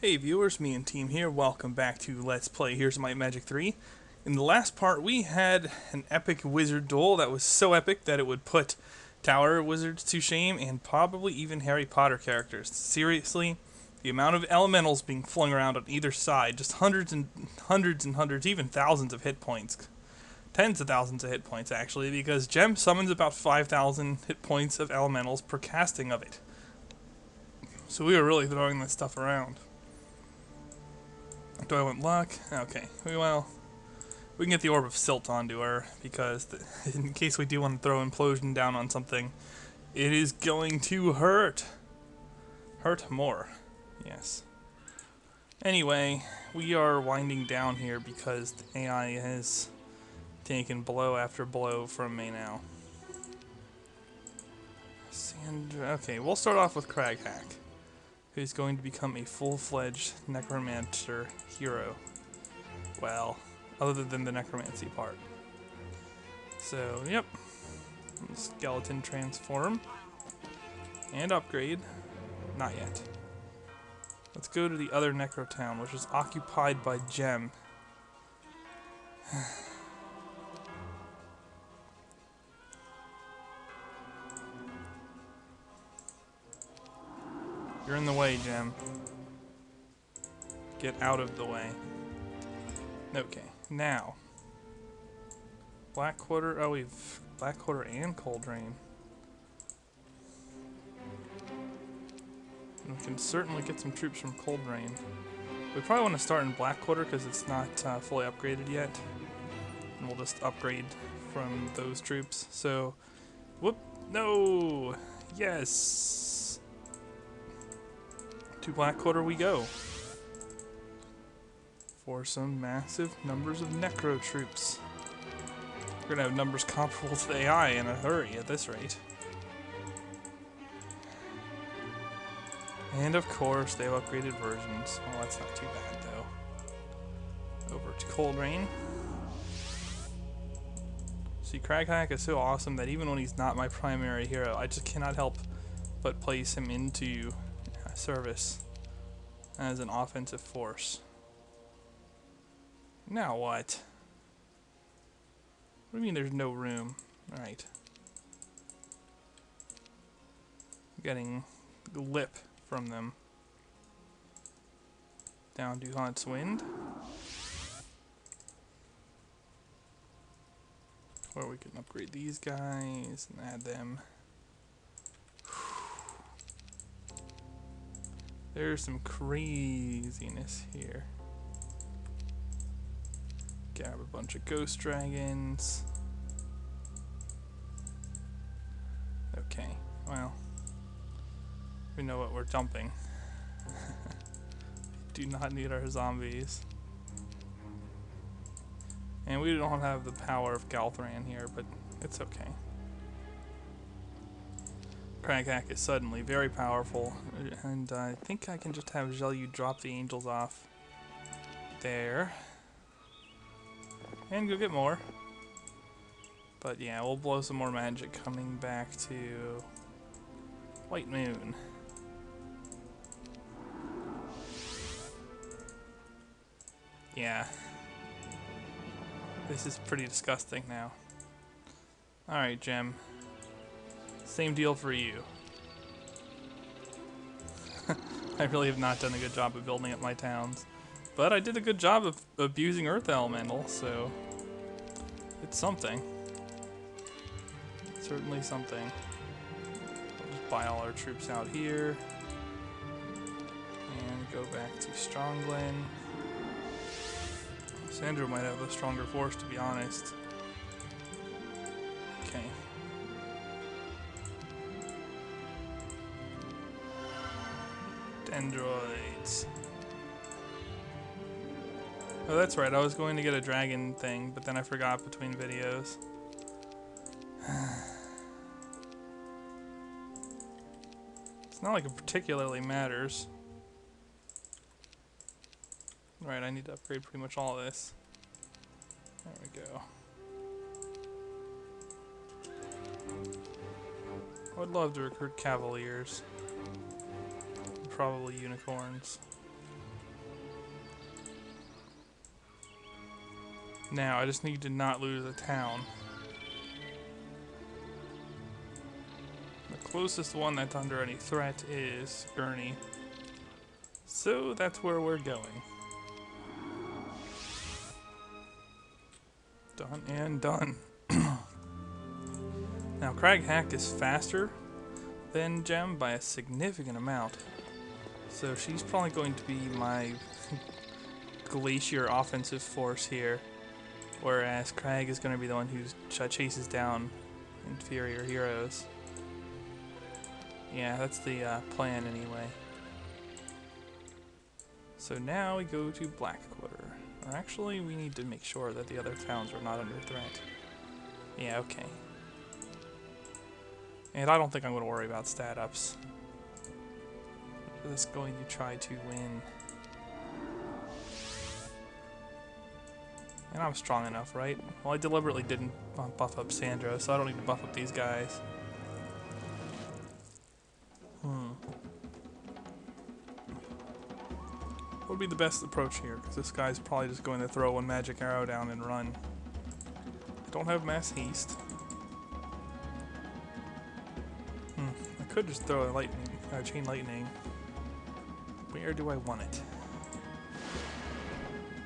Hey viewers, me and team here, welcome back to Let's Play Here's My Magic 3. In the last part we had an epic wizard duel that was so epic that it would put Tower Wizards to shame and probably even Harry Potter characters. Seriously, the amount of elementals being flung around on either side, just hundreds and hundreds and hundreds, even thousands of hit points. Tens of thousands of hit points actually, because Gem summons about 5,000 hit points of elementals per casting of it. So we were really throwing this stuff around. Do I want luck? Okay, well, we can get the Orb of Silt onto her, because in case we do want to throw Implosion down on something, it is going to hurt. Hurt more. Yes. Anyway, we are winding down here because the AI has taken blow after blow from me now. Okay, we'll start off with Craghack, who's going to become a full-fledged necromancer hero. Well, other than the necromancy part. So, yep. Skeleton transform. And upgrade. Not yet. Let's go to the other necro town, which is occupied by Gem. You're in the way, Gem. Get out of the way. Okay, now. Black Quarter. Oh, we've Black Quarter and Cold Rain. And we can certainly get some troops from Cold Rain. We probably want to start in Black Quarter because it's not fully upgraded yet. And we'll just upgrade from those troops. So, whoop, no! Yes! To Black Quarter we go. For some massive numbers of necro troops. We're gonna have numbers comparable to the AI in a hurry at this rate. And of course, they have upgraded versions. Well, that's not too bad though. Over to Cold Rain. See, Craghack is so awesome that even when he's not my primary hero, I just cannot help but place him into service as an offensive force. Now what? What do you mean there's no room? Alright. Getting lip from them. Down to Haunt's Wind. Where we can upgrade these guys and add them. There's some craziness here. Grab a bunch of ghost dragons. Okay, well, we know what we're dumping. Do not need our zombies. And we don't have the power of Galthran here, but it's okay. Craghack is suddenly very powerful, and I think I can just have Zhelyu drop the angels off there. And go get more. But yeah, we'll blow some more magic coming back to White Moon. Yeah. This is pretty disgusting now. Alright, Gem. Same deal for you. I really have not done a good job of building up my towns. But I did a good job of abusing Earth Elemental, so it's something. It's certainly something. We'll just buy all our troops out here. And go back to Stronglen. Sandra might have a stronger force, to be honest. Okay. Dendroids. Oh, that's right, I was going to get a dragon thing, but then I forgot between videos. It's not like it particularly matters. Right, I need to upgrade pretty much all of this. There we go. I would love to recruit Cavaliers. Probably unicorns. Now, I just need to not lose a town. The closest one that's under any threat is Gurney. So that's where we're going. Done and done. Now, Craghack is faster than Gem by a significant amount. So she's probably going to be my glacier offensive force here. Whereas Crag is going to be the one who chases down inferior heroes. Yeah, that's the plan anyway. So now we go to Blackwater. Or actually, we need to make sure that the other towns are not under threat. Yeah, okay. And I don't think I'm going to worry about stat ups. I'm just going to try to win. And I'm strong enough, right? Well, I deliberately didn't buff up Sandra, so I don't need to buff up these guys. What would be the best approach here? Because this guy's probably just going to throw one magic arrow down and run. I don't have mass haste. I could just throw a chain lightning. Where do I want it?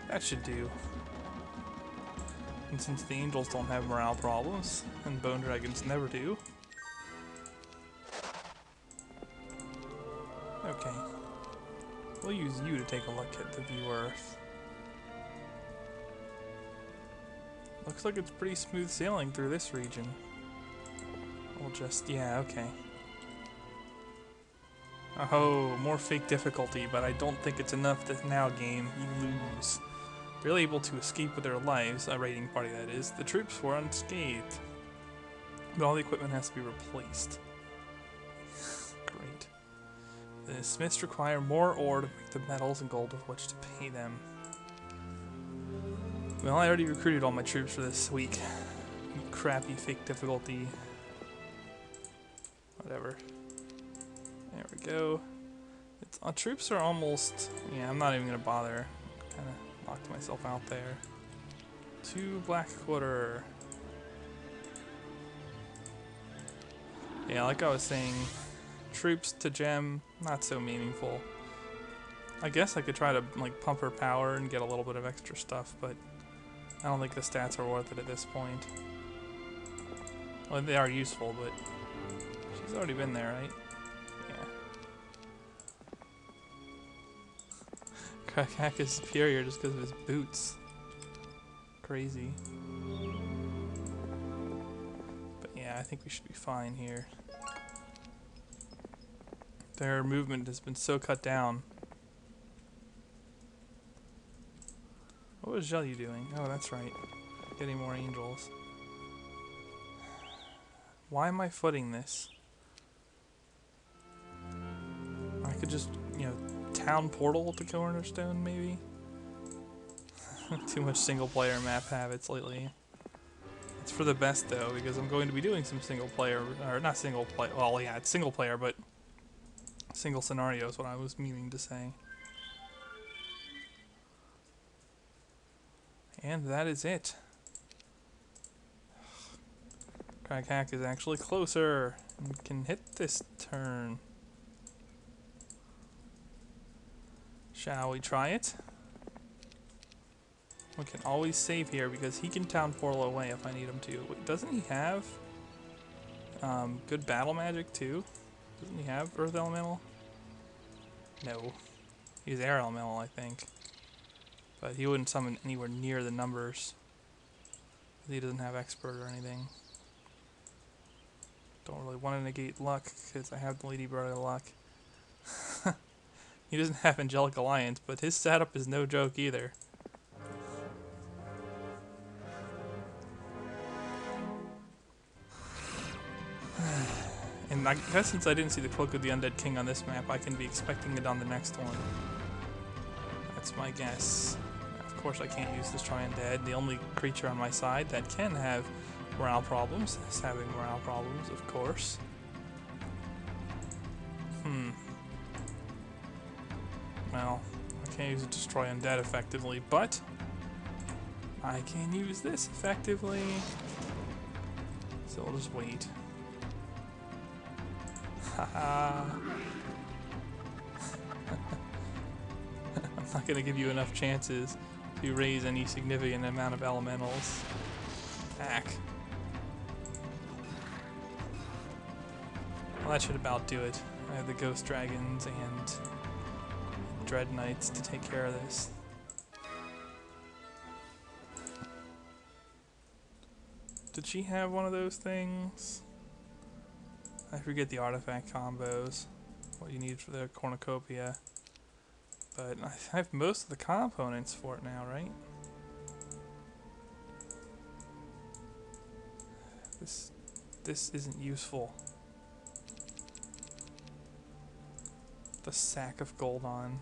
That should do. And since the angels don't have morale problems, and bone dragons never do. Okay. We'll use you to take a look at the view Earth. Looks like it's pretty smooth sailing through this region. We'll just, yeah, okay. Oh, more fake difficulty, but I don't think it's enough that now game, you lose. Barely able to escape with their lives, a raiding party that is. The troops were unscathed, but all the equipment has to be replaced. Great. The smiths require more ore to make the metals and gold with which to pay them. Well, I already recruited all my troops for this week. You crappy fake difficulty. Whatever. There we go. Troops are almost... Yeah, I'm not even going to bother. Kind of locked myself out there. To Blackwater. Yeah, like I was saying, troops to Gem, not so meaningful. I guess I could try to like pump her power and get a little bit of extra stuff, but I don't think the stats are worth it at this point. Well, they are useful, but she's already been there, right? Yeah. Craghack is superior just because of his boots. Crazy. But yeah, I think we should be fine here. Their movement has been so cut down. What was Jelly doing? Oh, that's right. Getting more angels. Why am I footing this? I could just, you know, town portal to Cornerstone, maybe? Too much single-player map habits lately. It's for the best, though, because I'm going to be doing some single-player, or not single-player, well, yeah, it's single-player, but single scenario is what I was meaning to say. And that is it. Craghack is actually closer and can hit this turn. Shall we try it? We can always save here because he can town portal away if I need him to. Wait, doesn't he have good battle magic too? Doesn't he have Earth Elemental? No. He's Air Elemental, I think. But he wouldn't summon anywhere near the numbers. He doesn't have Expert or anything. Don't really want to negate luck because I have the Lady Brother luck. He doesn't have Angelic Alliance, but his setup is no joke either. And I guess since I didn't see the Cloak of the Undead King on this map, I can be expecting it on the next one. That's my guess. Of course I can't use Destroy Undead. The only creature on my side that can have morale problems is having morale problems, of course. Well, I can't use Destroy Undead effectively, but I can use this effectively. So we'll just wait. Haha. I'm not going to give you enough chances to raise any significant amount of elementals. Attack. Well, that should about do it. I have the Ghost Dragons and Dread Knights to take care of this. Did she have one of those things? I forget the artifact combos, what you need for the cornucopia. But I have most of the components for it now, right? This isn't useful. The sack of gold on.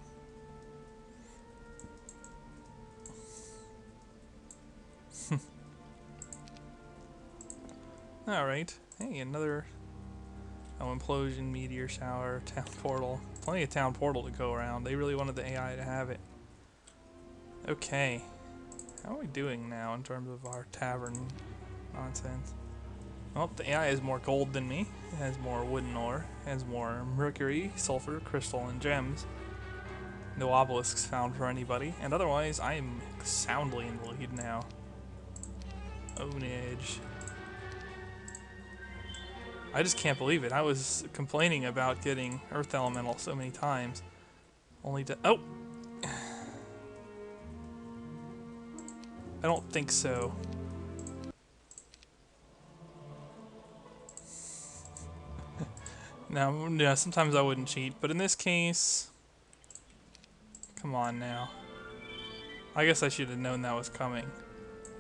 Alright. Hey, another implosion, meteor shower, town portal. Plenty of town portal to go around. They really wanted the AI to have it. Okay. How are we doing now in terms of our tavern nonsense? Well, the AI has more gold than me. It has more wooden ore. It has more mercury, sulfur, crystal, and gems. No obelisks found for anybody. And otherwise, I am soundly in the lead now. Ownage. I just can't believe it. I was complaining about getting Earth Elemental so many times. Only to... Oh! I don't think so. Now, yeah, sometimes I wouldn't cheat, but in this case... Come on now. I guess I should have known that was coming.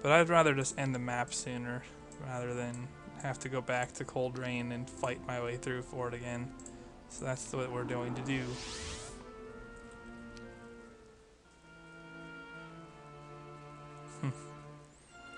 But I'd rather just end the map sooner, rather than have to go back to Cold Rain and fight my way through for it again. So that's what we're going to do.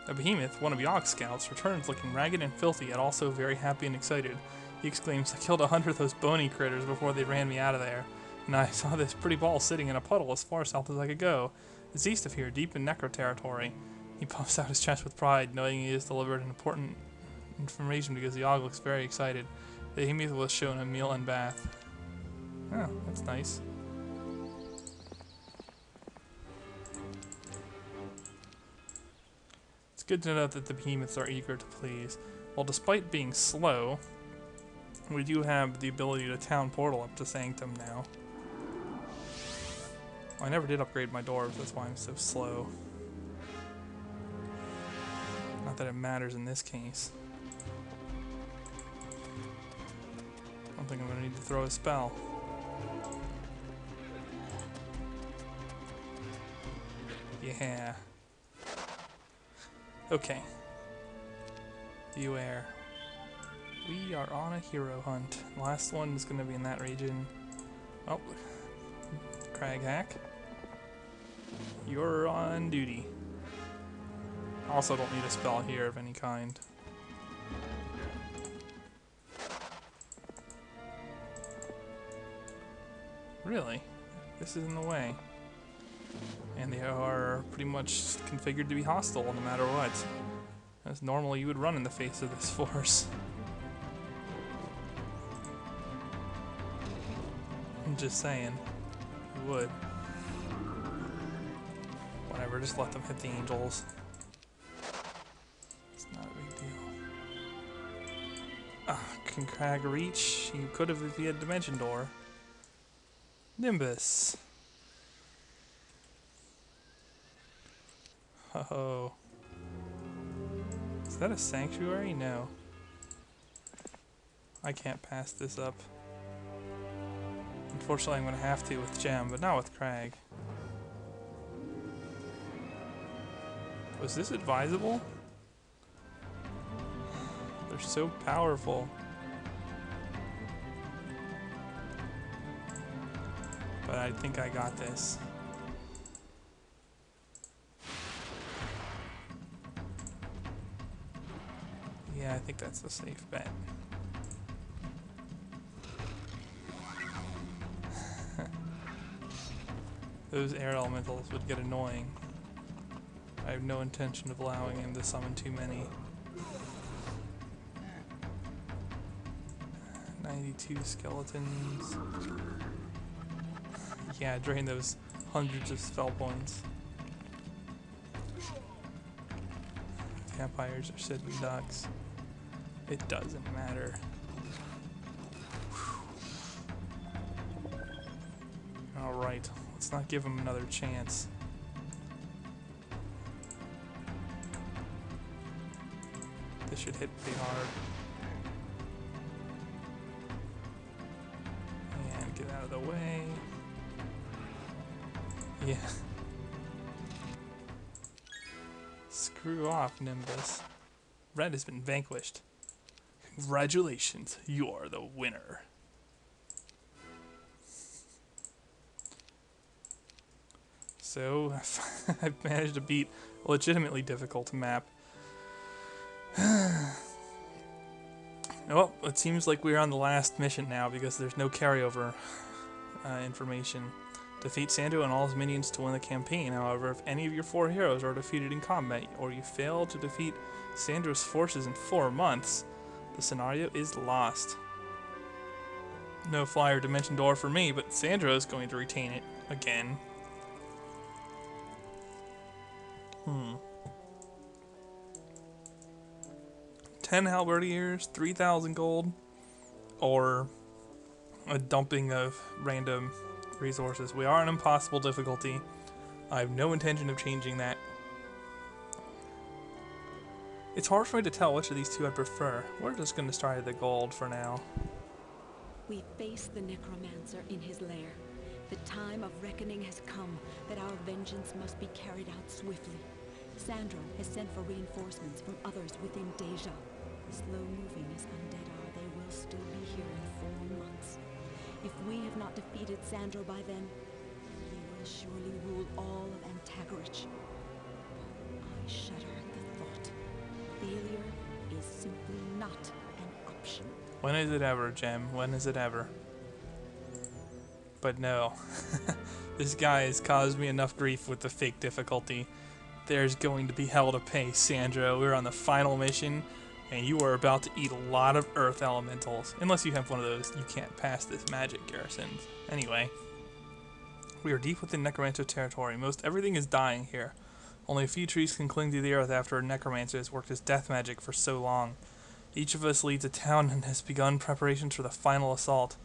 A behemoth, one of Yog's scouts, returns looking ragged and filthy, yet also very happy and excited. He exclaims, "I killed 100 of those bony critters before they ran me out of there. And I saw this pretty ball sitting in a puddle as far south as I could go. It's east of here, deep in Necro territory." He puffs out his chest with pride, knowing he has delivered an important information because Yog looks very excited. The behemoth was shown a meal and bath. Oh, that's nice. It's good to know that the behemoths are eager to please. Well, despite being slow, we do have the ability to town portal up to Sanctum now. Well, I never did upgrade my dwarves, that's why I'm so slow. Not that it matters in this case. I don't think I'm going to need to throw a spell. Yeah. Okay. Beware. We are on a hero hunt. The last one is going to be in that region. Oh. Crag hack. You're on duty. Also don't need a spell here of any kind. Really? This is in the way. And they are pretty much configured to be hostile no matter what. As normally you would run in the face of this force. I'm just saying. You would. Whatever, just let them hit the angels. It's not a big deal. Can Crag reach? You could have if you had Dimension Door. Nimbus. Oh. Is that a sanctuary? No. I can't pass this up. Unfortunately, I'm going to have to with Gem, but not with Crag. Was this advisable? They're so powerful. But I think I got this. Yeah, I think that's a safe bet. Those air elementals would get annoying. I have no intention of allowing him to summon too many. 92 skeletons. Yeah, drain those hundreds of spell points. Vampires are sitting ducks. It doesn't matter. Alright, let's not give him another chance. This should hit pretty hard. And get out of the way. Yeah. Screw off, Nimbus. Red has been vanquished. Congratulations, you are the winner. So, I've managed to beat a legitimately difficult map. Well, it seems like we're on the last mission now because there's no carryover information. Defeat Sandro and all his minions to win the campaign. However, if any of your 4 heroes are defeated in combat, or you fail to defeat Sandro's forces in 4 months, the scenario is lost. No flyer dimension door for me, but Sandro is going to retain it again. 10 halberdiers, 3,000 gold, or a dumping of random resources. We are on impossible difficulty. I have no intention of changing that. It's hard for me to tell which of these two I prefer. We're just going to start at the gold for now. We face the necromancer in his lair. The time of reckoning has come, that our vengeance must be carried out swiftly. Sandro has sent for reinforcements from others within Deja. Slow-moving as undead are, they will still be here in 4 months. If we have not defeated Sandro by then, he will surely rule all of Antagarich. I shudder at the thought. Failure is simply not an option. When is it ever, Gem? When is it ever? But no. This guy has caused me enough grief with the fake difficulty. There's going to be hell to pay, Sandro. We're on the final mission, and you are about to eat a lot of earth elementals. Unless you have one of those, you can't pass this magic, Garrisons. Anyway, we are deep within necromancer territory. Most everything is dying here. Only a few trees can cling to the earth after a necromancer has worked his death magic for so long. Each of us leads a town and has begun preparations for the final assault.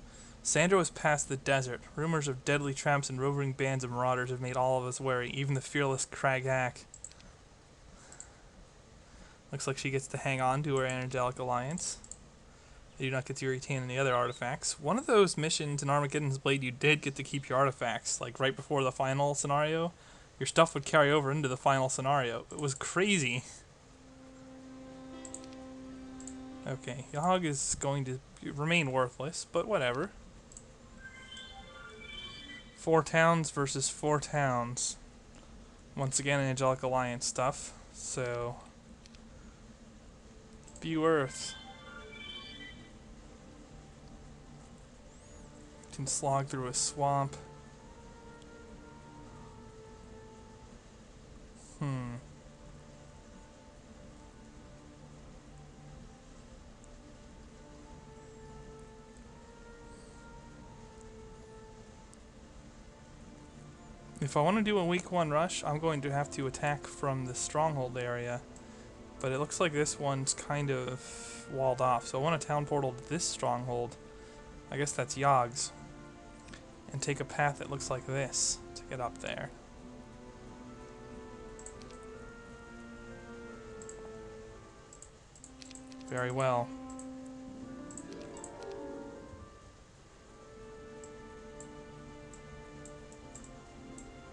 Sandro has passed the desert. Rumors of deadly traps and roving bands of marauders have made all of us wary, even the fearless Craghack. Looks like she gets to hang on to her Angelic Alliance. You do not get to retain any other artifacts. One of those missions in Armageddon's Blade, you did get to keep your artifacts, like right before the final scenario. Your stuff would carry over into the final scenario. It was crazy. Okay, Yogg is going to remain worthless, but whatever. 4 towns versus 4 towns. Once again, Angelic Alliance stuff, so... View Earth. Can slog through a swamp. If I want to do a week 1 rush, I'm going to have to attack from the stronghold area. But it looks like this one's kind of walled off. So I want a town portal to this stronghold. I guess that's Yogg's. And take a path that looks like this to get up there. Very well.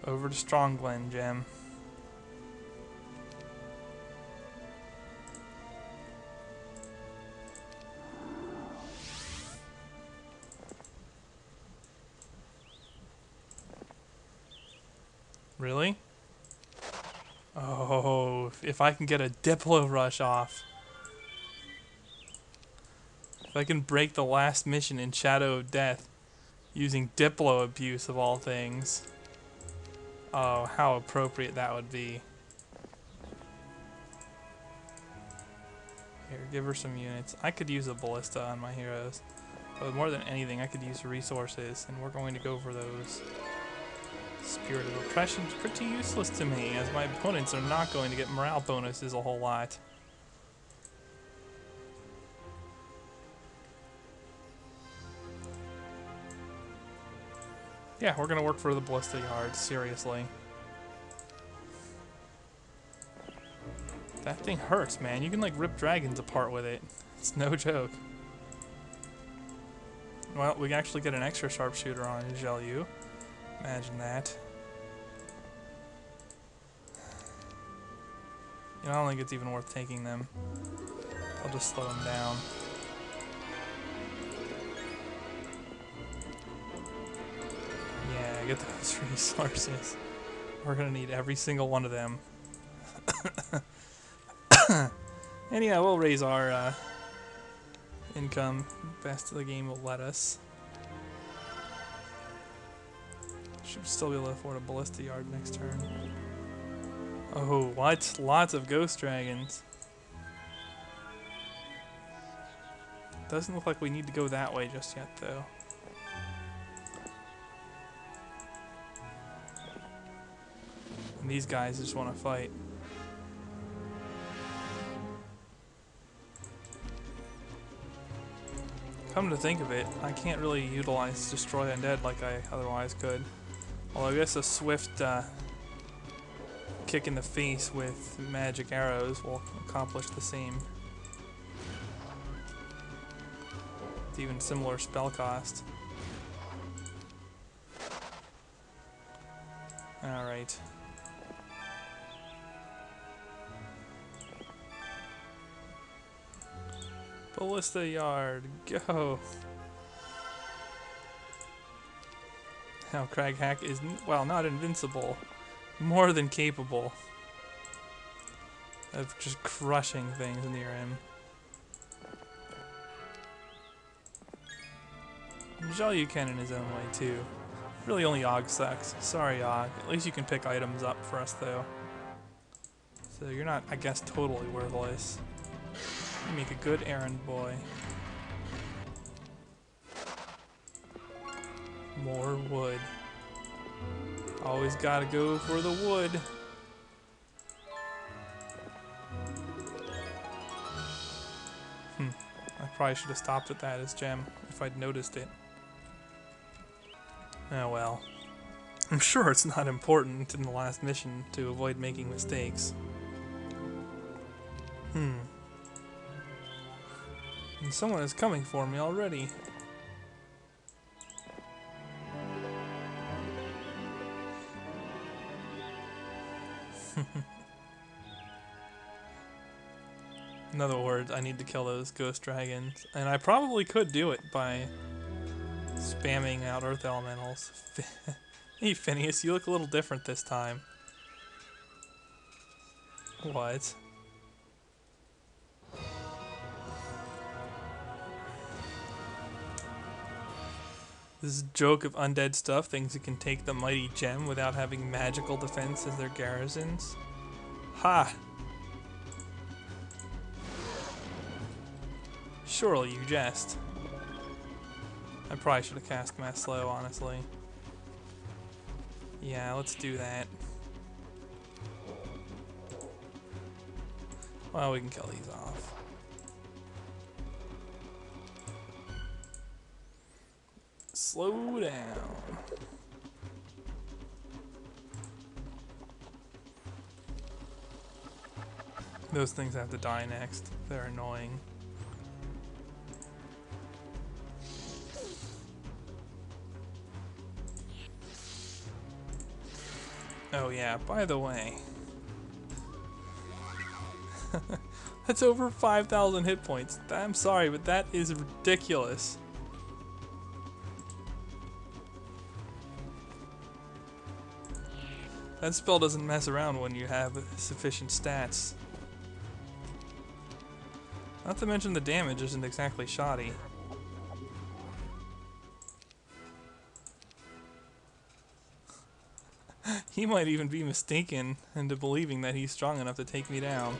Over to Strongglen, Gem. Really? Oh, if I can get a Diplo rush off. If I can break the last mission in Shadow of Death using Diplo abuse of all things. Oh, how appropriate that would be. give her some units. I could use a ballista on my heroes. But more than anything, I could use resources, and we're going to go for those. Spirit of Oppression is pretty useless to me, as my opponents are not going to get morale bonuses a whole lot. Yeah, we're gonna work for the Ballista Yard, seriously. That thing hurts, man. You can like rip dragons apart with it. It's no joke. Well, we actually get an extra sharpshooter on Jalyu. Imagine that. You know, I don't think it's even worth taking them. I'll just slow them down. Yeah, get those resources. We're gonna need every single one of them. And yeah, we'll raise our income. Best of the game will let us. Should still be able to afford a Ballista Yard next turn. Oh, what? Lots of ghost dragons. Doesn't look like we need to go that way just yet, though. And these guys just want to fight. Come to think of it, I can't really utilize Destroy Undead like I otherwise could. Although I guess a swift kick in the face with magic arrows will accomplish the same. It's even similar spell cost. Alright. Ballista Yard, go! Now Craghack is, well, not invincible, more than capable of just crushing things near him. Jalyu can in his own way too. Really only Og sucks. Sorry Og, at least you can pick items up for us though. So you're not, I guess, totally worthless. You make a good errand boy. More wood. Always gotta go for the wood. I probably should have stopped at that as gem if I'd noticed it. Oh well. I'm sure it's not important in the last mission to avoid making mistakes. And someone is coming for me already. In other words, I need to kill those ghost dragons. And I probably could do it by spamming out earth elementals. Hey Phineas, you look a little different this time. What? This joke of undead stuff thinks it can take the mighty gem without having magical defense as their garrisons. Ha! Surely you jest. I probably should have cast Mass Slow, honestly. Yeah, let's do that. Well, we can kill these off. Slow down. Those things have to die next. They're annoying. Oh yeah, by the way. That's over 5,000 hit points. I'm sorry, but that is ridiculous. That spell doesn't mess around when you have sufficient stats. Not to mention the damage isn't exactly shoddy. He might even be mistaken into believing that he's strong enough to take me down.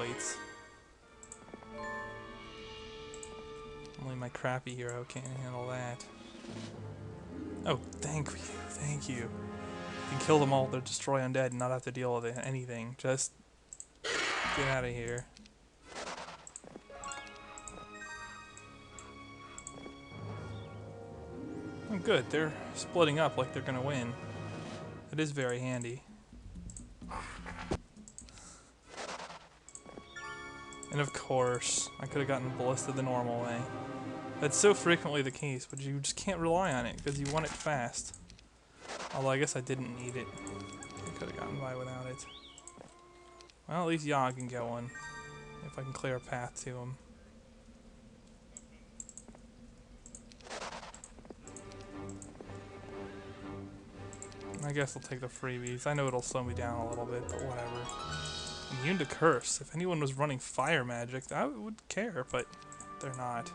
exploits. Only my crappy hero can't handle that. Oh, thank you, thank you. You can kill them all, they'll destroy undead and not have to deal with anything. Just get out of here. Oh, good, they're splitting up like they're gonna win. It is very handy. And of course, I could have gotten the ballista the normal way. That's so frequently the case, but you just can't rely on it because you want it fast. Although I guess I didn't need it. I could have gotten by without it. Well, at least Yogg can get one. If I can clear a path to him. I guess I'll take the freebies. I know it'll slow me down a little bit, but whatever. Immune to curse. If anyone was running fire magic, I would care, but they're not.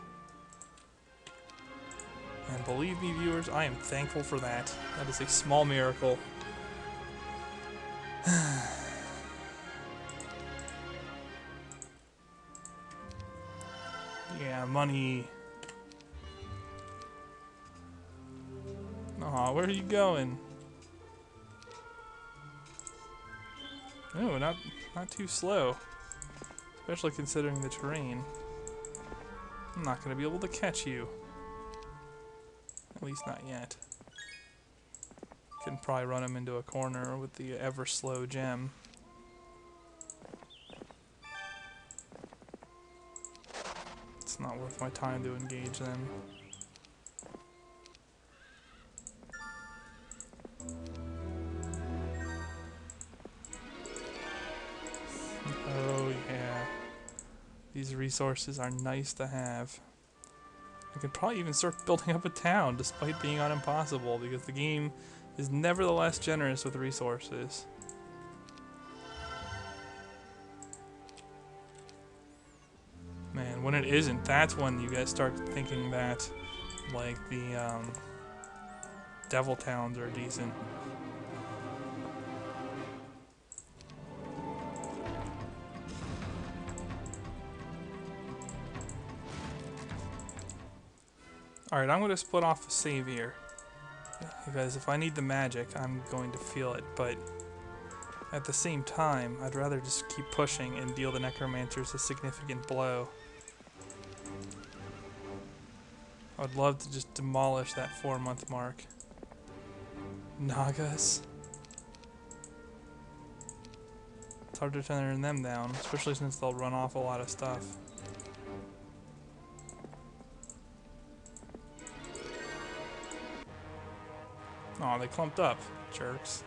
And believe me, viewers, I am thankful for that. That is a small miracle. Yeah, money. Aw, where are you going? No, not too slow. Especially considering the terrain. I'm not going to be able to catch you. At least not yet. Can probably run him into a corner with the ever slow gem. It's not worth my time to engage them. Oh yeah. These resources are nice to have. I could probably even start building up a town despite being on impossible because the game is nevertheless generous with resources. Man, when it isn't, that's when you guys start thinking that like the devil towns are decent. Alright, I'm going to split off a save here. Because if I need the magic, I'm going to feel it, but at the same time, I'd rather just keep pushing and deal the necromancers a significant blow. I would love to just demolish that 4-month mark. Nagas? It's hard to turn them down, especially since they'll run off a lot of stuff. Aw, they clumped up, jerks.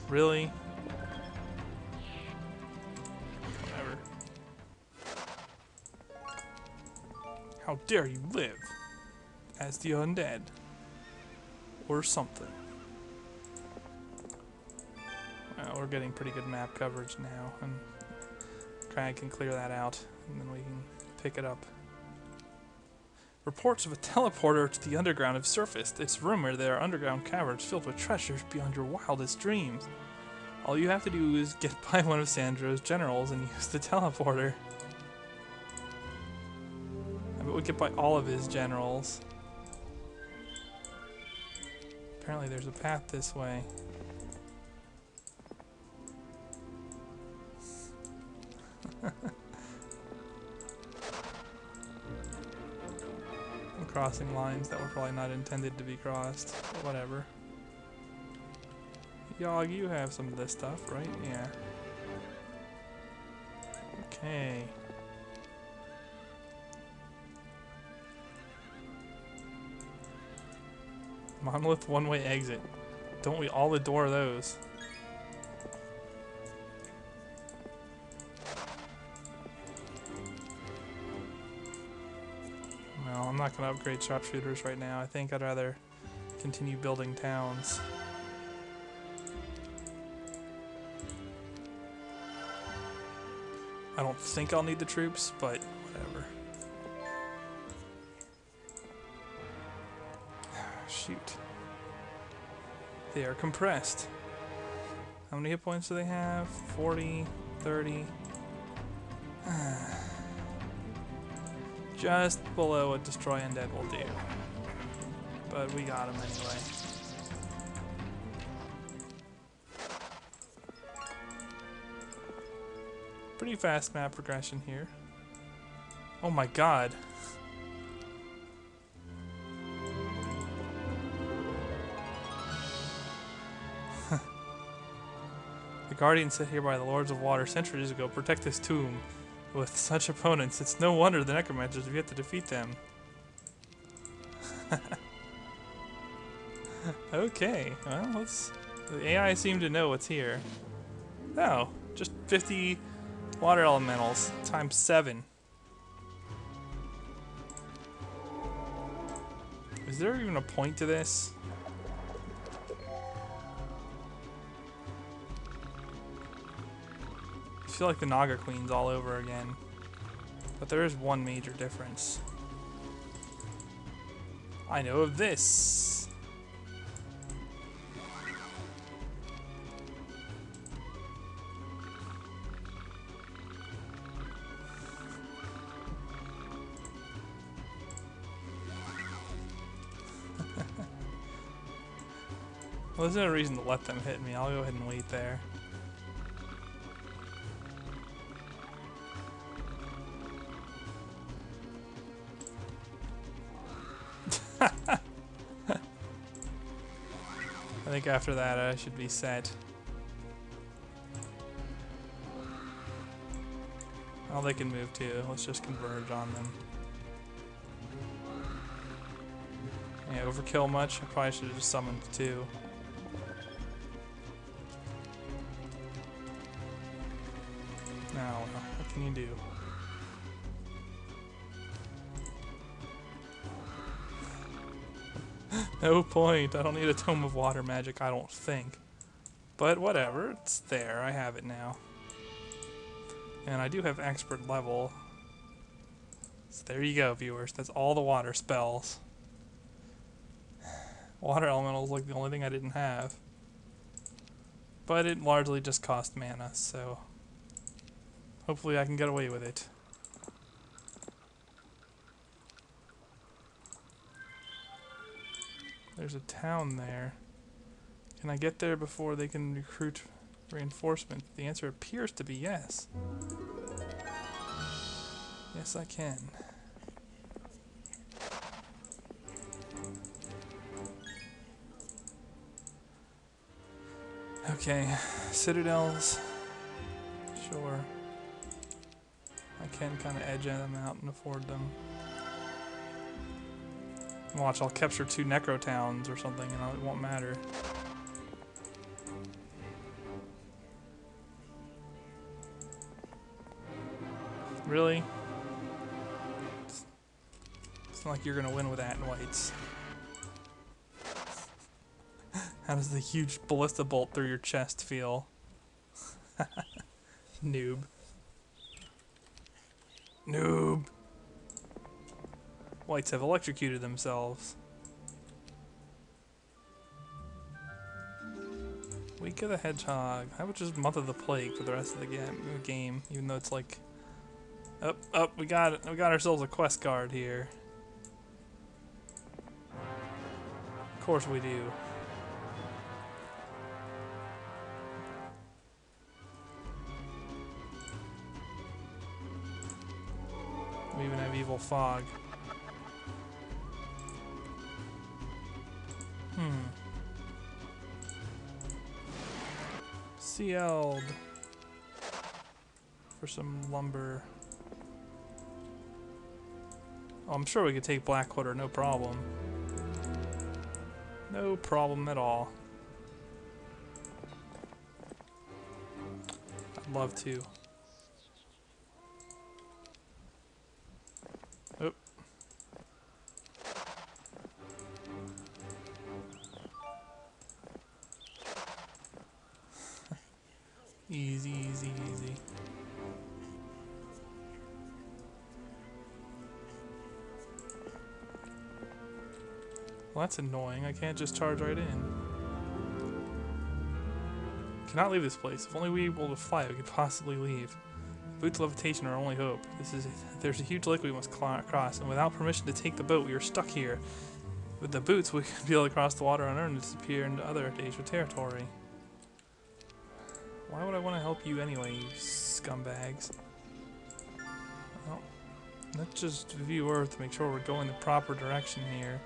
Really? Whatever. How dare you live as the undead? Or something. Well, we're getting pretty good map coverage now, and Crag can clear that out, and then we can pick it up. Reports of a teleporter to the underground have surfaced. It's rumored there are underground caverns filled with treasures beyond your wildest dreams. All you have to do is get by one of Sandro's generals and use the teleporter. I bet we get by all of his generals. Apparently there's a path this way. I'm crossing lines that were probably not intended to be crossed, but whatever. Yogg, you have some of this stuff, right? Yeah. Okay. Monolith one-way exit. Don't we all adore those? No, I'm not going to upgrade sharpshooters right now. I think I'd rather continue building towns. I don't think I'll need the troops, but whatever. Shoot. They are compressed. How many hit points do they have? 40, 30. Just below what Destroy Undead will do. But we got him anyway. Pretty fast map progression here. Oh my god. The Guardians set here by the Lords of Water centuries ago protect this tomb. With such opponents, it's no wonder the Necromancers have yet to defeat them. Okay, well, the AI seem to know what's here. Oh, just 50 water elementals times 7. Is there even a point to this? I feel like the Naga Queen's all over again. But there is one major difference. I know of this. Well, there's no reason to let them hit me. I'll go ahead and wait there. I think after that I should be set. Oh, they can move too. Let's just converge on them. Yeah, overkill much? I probably should have just summoned 2. Now, what can you do? No point. I don't need a Tome of Water magic, I don't think. But whatever, it's there. I have it now. And I do have expert level. So there you go, viewers. That's all the water spells. Water elemental is like the only thing I didn't have. But it largely just cost mana, so hopefully I can get away with it. There's a town there. Can I get there before they can recruit reinforcement? The answer appears to be yes. Yes, I can. Okay, citadels. Sure. I can kind of edge them out and afford them. Watch, I'll capture 2 necro towns or something and it won't matter. Really? It's not like you're gonna win with that in whites. How does the huge ballista bolt through your chest feel? Noob. Noob! Whites have electrocuted themselves. Week of the Hedgehog. How about just Month of the Plague for the rest of the game? Even though it's like... Up, we got it. We got ourselves a quest card here. Of course we do. We even have Evil Fog. CL'd for some lumber. Oh, I'm sure we could take Blackwater, no problem. No problem at all. I'd love to. Oh. Easy, easy, easy. Well, that's annoying. I can't just charge right in. Cannot leave this place. If only we were able to fly, we could possibly leave. Boots levitation are our only hope. There's a huge lake we must cross, and without permission to take the boat, we are stuck here. With the boots, we could be able to cross the water on Earth and disappear into other Asia territory. Why would I want to help you anyway, you scumbags? Well, let's just view Earth to make sure we're going the proper direction here.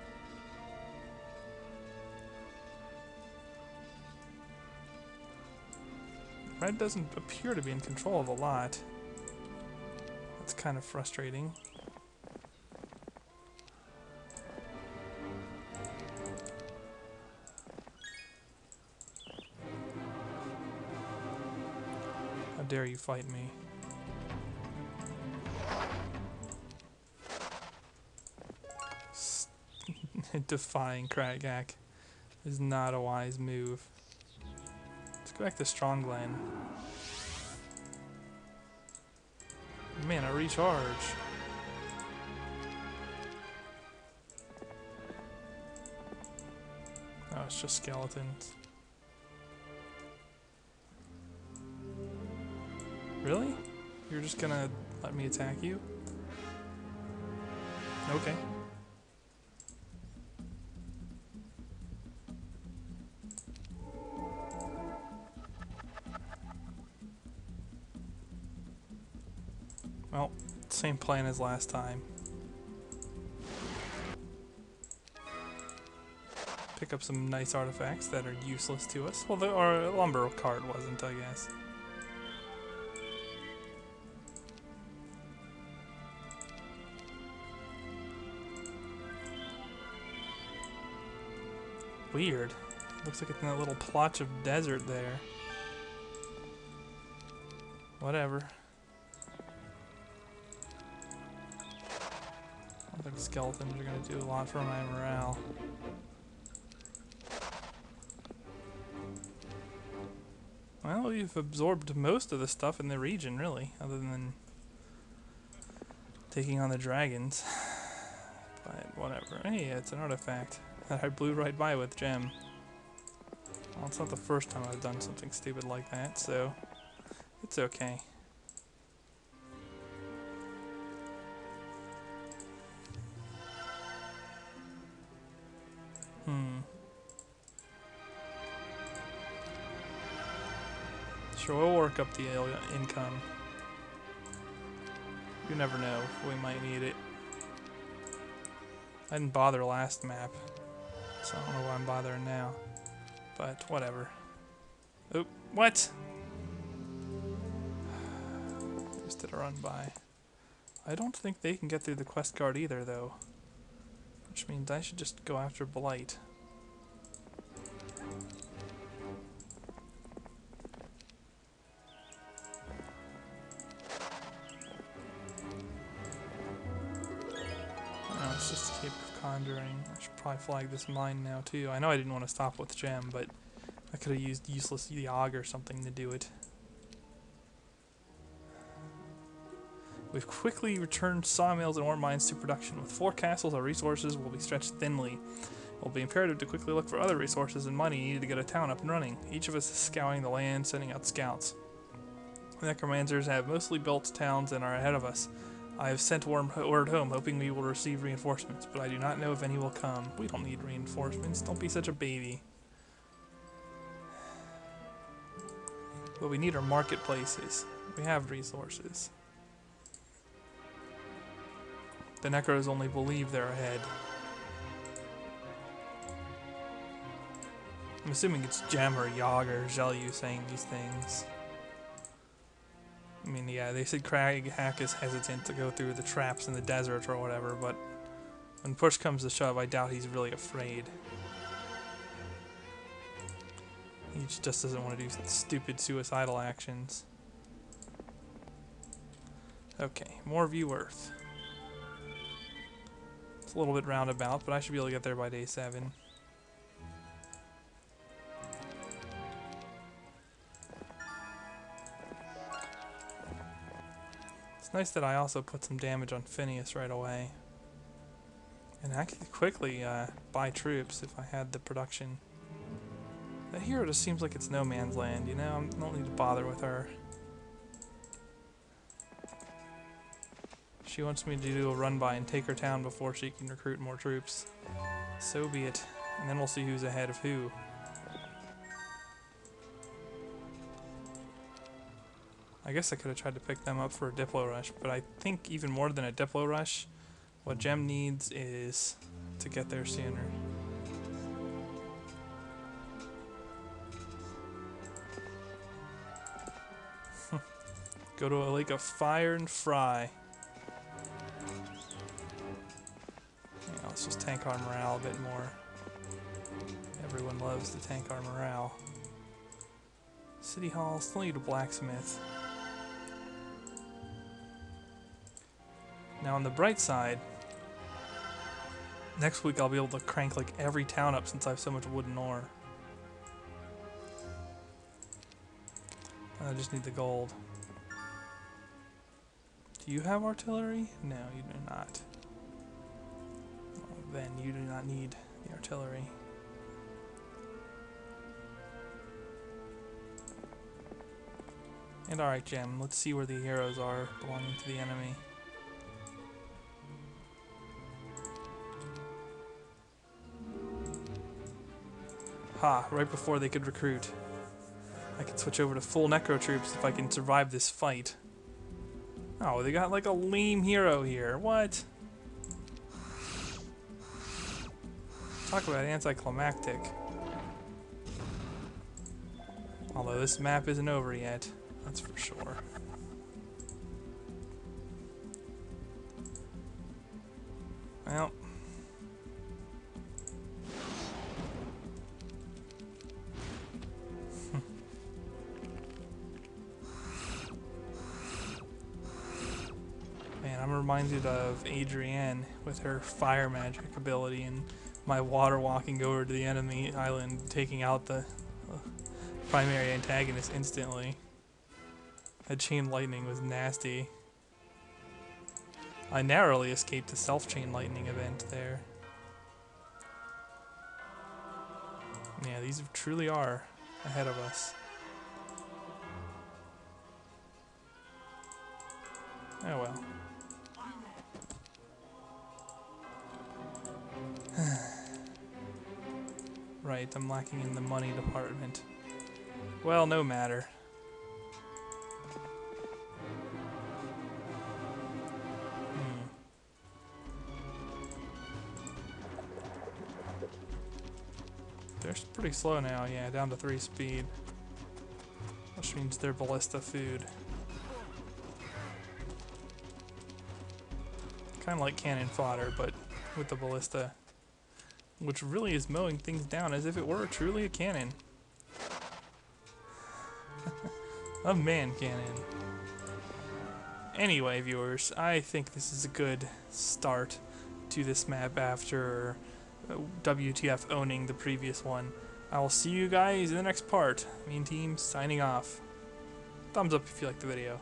Red doesn't appear to be in control of a lot. That's kind of frustrating. How dare you fight me? Defying Kragak is not a wise move. Let's go back to Strongland. Man, a recharge. Oh, it's just skeletons. Really? You're just gonna let me attack you? Okay. Well, same plan as last time. Pick up some nice artifacts that are useless to us. Well, our lumber cart wasn't, I guess. Weird. Looks like it's in that little plotch of desert there. Whatever. I think skeletons are going to do a lot for my morale. Well, we've absorbed most of the stuff in the region, really, other than taking on the dragons. But whatever. Hey, it's an artifact that I blew right by with gem. Well, it's not the first time I've done something stupid like that, so it's okay. Sure, we'll work up the income. You never know, we might need it. I didn't bother last map, so I don't know why I'm bothering now. But whatever. Oop, what? Just did a run by. I don't think they can get through the quest guard either, though. Which means I should just go after Blight. Let's just keep conjuring. I should probably flag this mine now too. I know I didn't want to stop with gem, but I could have used useless Yogg or something to do it. We've quickly returned sawmills and ore mines to production. With 4 castles, our resources will be stretched thinly. It will be imperative to quickly look for other resources and money needed to get a town up and running. Each of us is scouring the land, sending out scouts. The necromancers have mostly built towns and are ahead of us. I have sent word home, hoping we will receive reinforcements, but I do not know if any will come. We don't need reinforcements. Don't be such a baby. What we need are marketplaces. We have resources. The Necros only believe they're ahead. I'm assuming it's Gem or Yogg or Zhelu saying these things. I mean, yeah, they said Kragak is hesitant to go through the traps in the desert or whatever, but when push comes to shove, I doubt he's really afraid. He just doesn't want to do stupid suicidal actions. Okay, more View Earth. It's a little bit roundabout, but I should be able to get there by day 7. It's nice that I also put some damage on Phineas right away. And I could quickly buy troops if I had the production. The hero just seems like it's no man's land, you know? I don't need to bother with her. She wants me to do a run-by and take her town before she can recruit more troops. So be it. And then we'll see who's ahead of who. I guess I could have tried to pick them up for a Diplo Rush, but I think even more than a Diplo Rush, what Gem needs is to get there sooner. Go to a lake of fire and fry. Yeah, let's just tank our morale a bit more. Everyone loves to tank our morale. City Hall, still need a blacksmith. Now on the bright side, next week I'll be able to crank like every town up since I have so much wood and ore. I just need the gold. Do you have artillery? No, you do not. Well, then you do not need the artillery. And alright, Gem, let's see where the heroes are belonging to the enemy. Ha, right before they could recruit. I can switch over to full necro troops if I can survive this fight. Oh, they got like a lame hero here. What? Talk about anticlimactic. Although this map isn't over yet, that's for sure. Well. Man, I'm reminded of Adrienne with her fire magic ability and my water walking over to the enemy island, taking out the primary antagonist instantly. That chain lightning was nasty. I narrowly escaped the self-chain lightning event there. Yeah, these truly are ahead of us. Oh well. Right, I'm lacking in the money department. Well, no matter. They're pretty slow now, yeah, down to 3 speed. Which means they're ballista food. Kind of like cannon fodder, but with the ballista. Which really is mowing things down as if it were truly a cannon. A man cannon. Anyway, viewers, I think this is a good start to this map after WTF owning the previous one. I will see you guys in the next part. Mean Team signing off. Thumbs up if you liked the video.